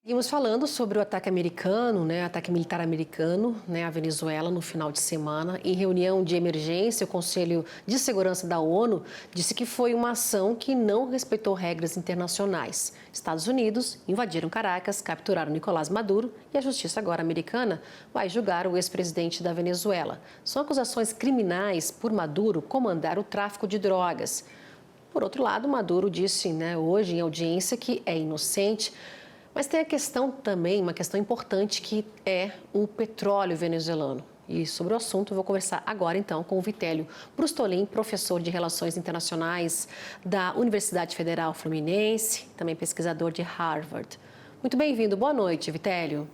Seguimos falando sobre o ataque americano, ataque militar americano, à Venezuela no final de semana. Em reunião de emergência, o Conselho de Segurança da ONU disse que foi uma ação que não respeitou regras internacionais. Estados Unidos invadiram Caracas, capturaram Nicolás Maduro e a justiça agora americana vai julgar o ex-presidente da Venezuela. São acusações criminais por Maduro comandar o tráfico de drogas. Por outro lado, Maduro disse, hoje em audiência que é inocente. Mas tem a questão também, uma questão importante, que é o petróleo venezuelano. E sobre o assunto eu vou conversar agora então com o Vitélio Brustolin, professor de Relações Internacionais da Universidade Federal Fluminense, também pesquisador de Harvard. Muito bem-vindo, boa noite, Vitélio.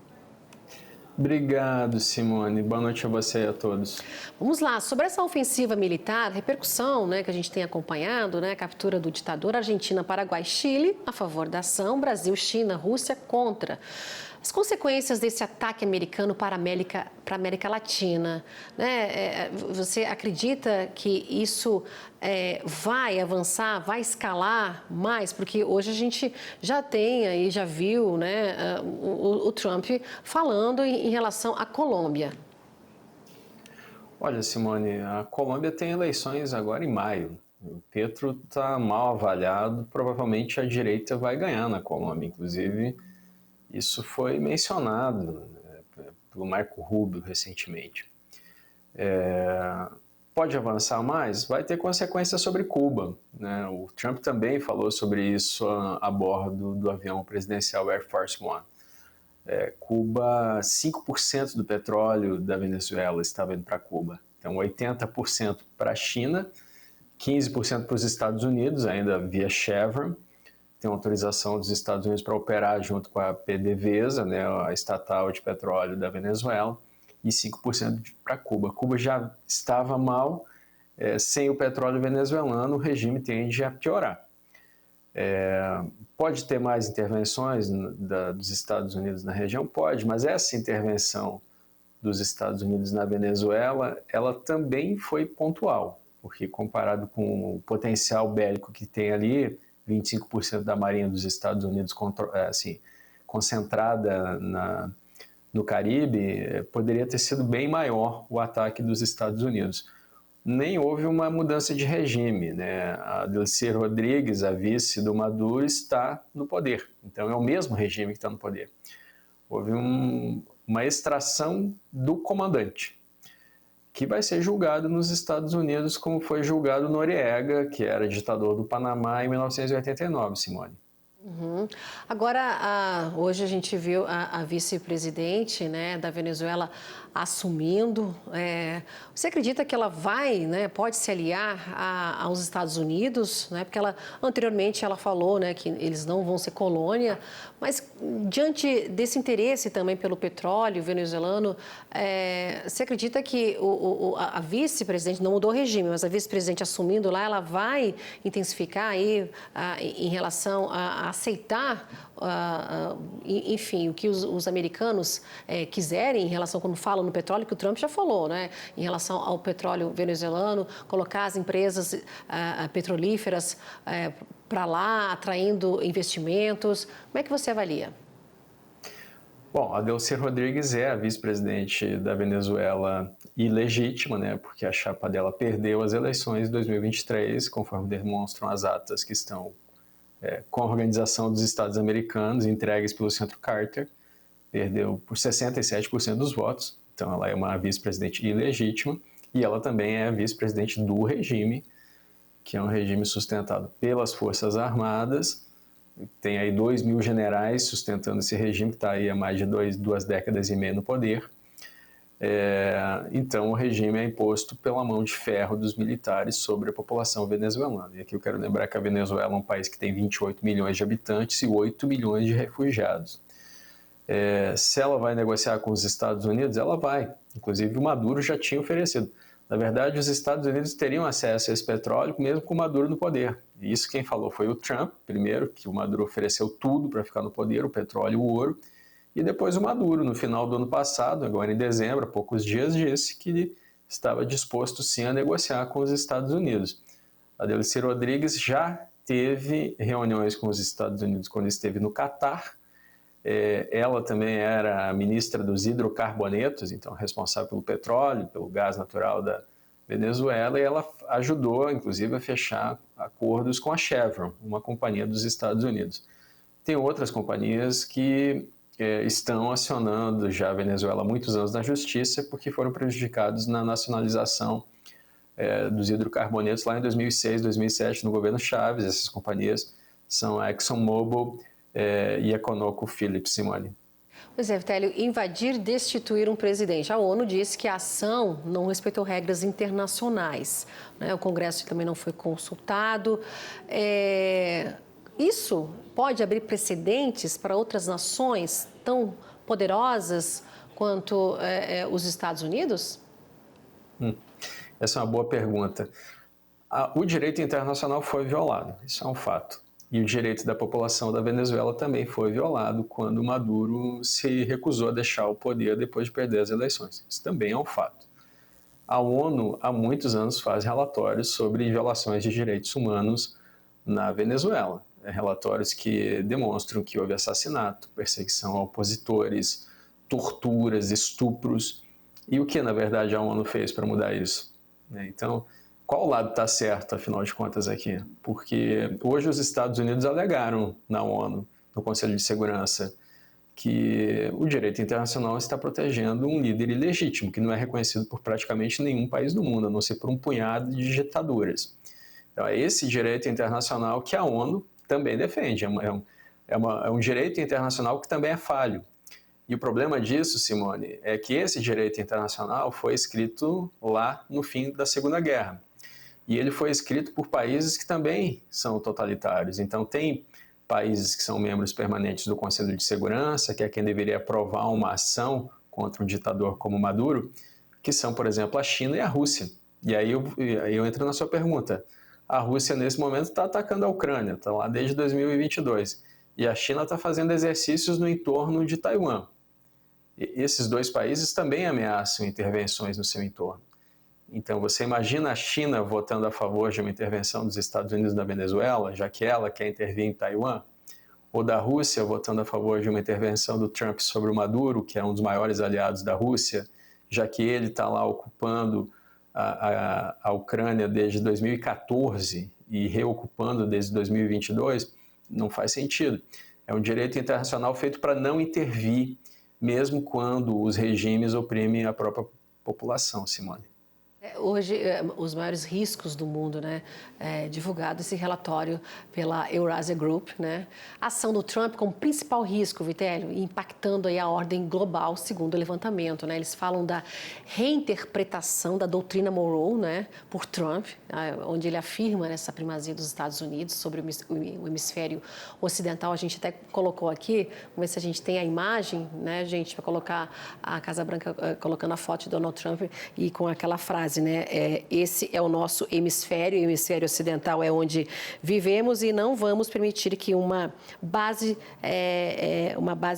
Obrigado, Simone. Boa noite a você e a todos. Vamos lá, sobre essa ofensiva militar, repercussão que a gente tem acompanhado, a captura do ditador, Argentina, Paraguai, Chile, a favor da ação, Brasil, China, Rússia, contra. As consequências desse ataque americano para a América Latina, você acredita que isso vai avançar, vai escalar mais? Porque hoje a gente já tem aí, já viu, o Trump falando em relação à Colômbia. Olha, Simone, a Colômbia tem eleições agora em maio. O Petro está mal avaliado, provavelmente a direita vai ganhar na Colômbia. Inclusive, isso foi mencionado pelo Marco Rubio recentemente. Pode avançar mais? Vai ter consequências sobre Cuba, né? O Trump também falou sobre isso a bordo do avião presidencial Air Force One. Cuba, 5% do petróleo da Venezuela estava indo para Cuba. Então, 80% para a China, 15% para os Estados Unidos, ainda via Chevron. Tem autorização dos Estados Unidos para operar junto com a PDVSA, a estatal de petróleo da Venezuela, e 5% para Cuba. Cuba já estava mal, sem o petróleo venezuelano, o regime tende a piorar. Pode ter mais intervenções dos Estados Unidos na região? Pode, mas essa intervenção dos Estados Unidos na Venezuela, ela também foi pontual, porque comparado com o potencial bélico que tem ali, 25% da marinha dos Estados Unidos concentrada no Caribe, poderia ter sido bem maior o ataque dos Estados Unidos. Nem houve uma mudança de regime, A Delcy Rodrigues, a vice do Maduro, está no poder. Então é o mesmo regime que está no poder. Houve uma extração do comandante, que vai ser julgado nos Estados Unidos como foi julgado Noriega, que era ditador do Panamá em 1989, Simone. Uhum. Agora, hoje a gente viu a vice-presidente da Venezuela assumindo. Você acredita que ela pode se aliar aos Estados Unidos? Porque anteriormente ela falou que eles não vão ser colônia, mas diante desse interesse também pelo petróleo venezuelano, você acredita que a vice-presidente, não mudou o regime, mas a vice-presidente assumindo lá, ela vai intensificar aí em relação a aceitar, enfim, o que os americanos quiserem em relação, quando falam no petróleo, que o Trump já falou, em relação ao petróleo venezuelano, colocar as empresas petrolíferas para lá, atraindo investimentos. Como é que você avalia? Bom, a Delcy Rodrigues é a vice-presidente da Venezuela ilegítima, porque a chapa dela perdeu as eleições de 2023, conforme demonstram as atas que estão com a Organização dos Estados Americanos, entregues pelo Centro Carter, perdeu por 67% dos votos, então ela é uma vice-presidente ilegítima, e ela também é a vice-presidente do regime, que é um regime sustentado pelas Forças Armadas. Tem aí 2.000 generais sustentando esse regime, que está aí há mais de 2 décadas e meia no poder. Então o regime é imposto pela mão de ferro dos militares sobre a população venezuelana. E aqui eu quero lembrar que a Venezuela é um país que tem 28 milhões de habitantes e 8 milhões de refugiados. Se ela vai negociar com os Estados Unidos, ela vai. Inclusive o Maduro já tinha oferecido. Na verdade, os Estados Unidos teriam acesso a esse petróleo mesmo com o Maduro no poder. E isso quem falou foi o Trump, primeiro, que o Maduro ofereceu tudo para ficar no poder, o petróleo e o ouro. E depois o Maduro, no final do ano passado, agora em dezembro, há poucos dias, disse que estava disposto sim a negociar com os Estados Unidos. A Delcy Rodrigues já teve reuniões com os Estados Unidos quando esteve no Catar, Ela também era a ministra dos hidrocarbonetos, então responsável pelo petróleo, pelo gás natural da Venezuela, e ela ajudou, inclusive, a fechar acordos com a Chevron, uma companhia dos Estados Unidos. Tem outras companhias que estão acionando já a Venezuela há muitos anos na justiça porque foram prejudicados na nacionalização dos hidrocarbonetos lá em 2006, 2007, no governo Chávez. Essas companhias são a ExxonMobil e a ConocoPhillips, Simone. Pois é, Vitélio, invadir, destituir um presidente. A ONU disse que a ação não respeitou regras internacionais, né? O Congresso também não foi consultado. Isso pode abrir precedentes para outras nações tão poderosas quanto os Estados Unidos? Essa é uma boa pergunta. O direito internacional foi violado, isso é um fato. E o direito da população da Venezuela também foi violado quando Maduro se recusou a deixar o poder depois de perder as eleições. Isso também é um fato. A ONU, há muitos anos, faz relatórios sobre violações de direitos humanos na Venezuela. Relatórios que demonstram que houve assassinato, perseguição a opositores, torturas, estupros. E o que, na verdade, a ONU fez para mudar isso? Então, qual lado está certo, afinal de contas, aqui? Porque hoje os Estados Unidos alegaram na ONU, no Conselho de Segurança, que o direito internacional está protegendo um líder ilegítimo, que não é reconhecido por praticamente nenhum país do mundo, a não ser por um punhado de ditaduras. Então, é esse direito internacional que a ONU também defende. É um direito internacional que também é falho. E o problema disso, Simone, é que esse direito internacional foi escrito lá no fim da Segunda Guerra. E ele foi escrito por países que também são totalitários. Então, tem países que são membros permanentes do Conselho de Segurança, que é quem deveria aprovar uma ação contra um ditador como Maduro, que são, por exemplo, a China e a Rússia. E aí eu entro na sua pergunta. A Rússia, nesse momento, está atacando a Ucrânia, está lá desde 2022. E a China está fazendo exercícios no entorno de Taiwan. E esses dois países também ameaçam intervenções no seu entorno. Então, você imagina a China votando a favor de uma intervenção dos Estados Unidos na Venezuela, já que ela quer intervir em Taiwan? Ou da Rússia votando a favor de uma intervenção do Trump sobre o Maduro, que é um dos maiores aliados da Rússia, já que ele está lá ocupando a Ucrânia desde 2014 e reocupando desde 2022? Não faz sentido. É um direito internacional feito para não intervir, mesmo quando os regimes oprimem a própria população, Simone. Hoje, os maiores riscos do mundo, né? Divulgado esse relatório pela Eurasia Group, né? A ação do Trump como principal risco, Vitélio, impactando aí a ordem global, segundo o levantamento, né? Eles falam da reinterpretação da doutrina Monroe, né? Por Trump, onde ele afirma essa primazia dos Estados Unidos sobre o hemisfério ocidental. A gente até colocou aqui, vamos ver se a gente tem a imagem, né, gente, para colocar a Casa Branca colocando a foto de Donald Trump e com aquela frase, né? Esse é o nosso hemisfério, o hemisfério ocidental é onde vivemos e não vamos permitir que uma base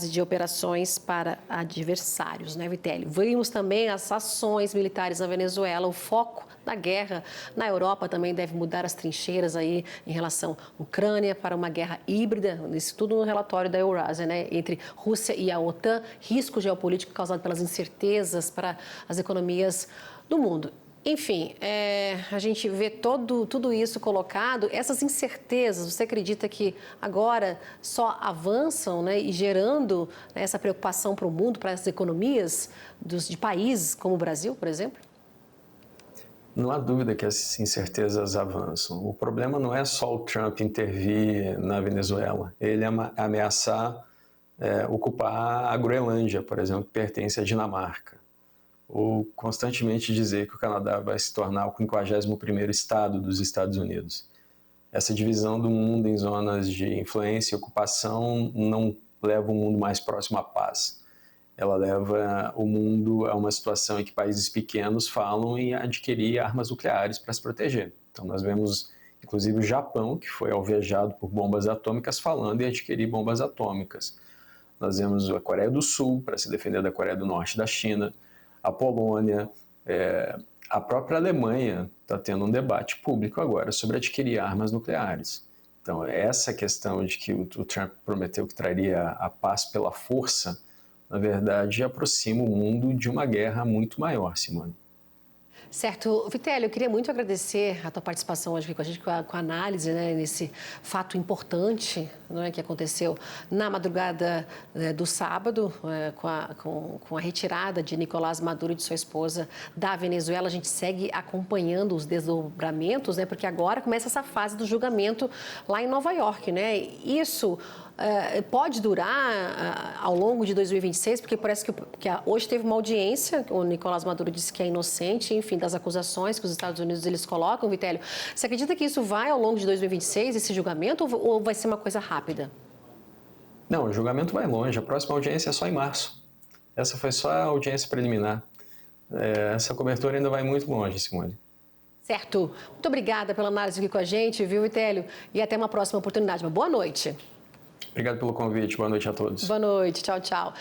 de operações para adversários, né, Vitélio? Vimos também as ações militares na Venezuela, o foco da guerra na Europa também deve mudar as trincheiras aí em relação à Ucrânia para uma guerra híbrida, isso tudo no relatório da Eurasia, né, entre Rússia e a OTAN, risco geopolítico causado pelas incertezas para as economias do mundo. Enfim, a gente vê tudo isso colocado, essas incertezas, você acredita que agora só avançam, né, e gerando, né, essa preocupação para o mundo, para as economias de países como o Brasil, por exemplo? Não há dúvida que as incertezas avançam. O problema não é só o Trump intervir na Venezuela, ele ameaçar ocupar a Groenlândia, por exemplo, que pertence à Dinamarca, ou constantemente dizer que o Canadá vai se tornar o 51º estado dos Estados Unidos. Essa divisão do mundo em zonas de influência e ocupação não leva o mundo mais próximo à paz. Ela leva o mundo a uma situação em que países pequenos falam em adquirir armas nucleares para se proteger. Então nós vemos, inclusive, o Japão, que foi alvejado por bombas atômicas, falando em adquirir bombas atômicas. Nós vemos a Coreia do Sul, para se defender da Coreia do Norte e da China, a Polônia, a própria Alemanha está tendo um debate público agora sobre adquirir armas nucleares. Então, essa questão de que o Trump prometeu que traria a paz pela força, na verdade, aproxima o mundo de uma guerra muito maior, Simone. Certo. Vitélio, eu queria muito agradecer a tua participação hoje aqui com a gente, com a análise, né, nesse fato importante, né, que aconteceu na madrugada do sábado, com a retirada de Nicolás Maduro e de sua esposa da Venezuela. A gente segue acompanhando os desdobramentos, né, porque agora começa essa fase do julgamento lá em Nova York, né? Isso pode durar ao longo de 2026, porque parece que hoje teve uma audiência, o Nicolás Maduro disse que é inocente, enfim, das acusações que os Estados Unidos eles colocam, Vitélio. Você acredita que isso vai ao longo de 2026, esse julgamento, ou vai ser uma coisa rápida? Não, o julgamento vai longe, a próxima audiência é só em março. Essa foi só a audiência preliminar. Essa cobertura ainda vai muito longe, Simone. Certo. Muito obrigada pela análise aqui com a gente, viu, Vitélio? E até uma próxima oportunidade. Uma boa noite. Obrigado pelo convite. Boa noite a todos. Boa noite. Tchau, tchau.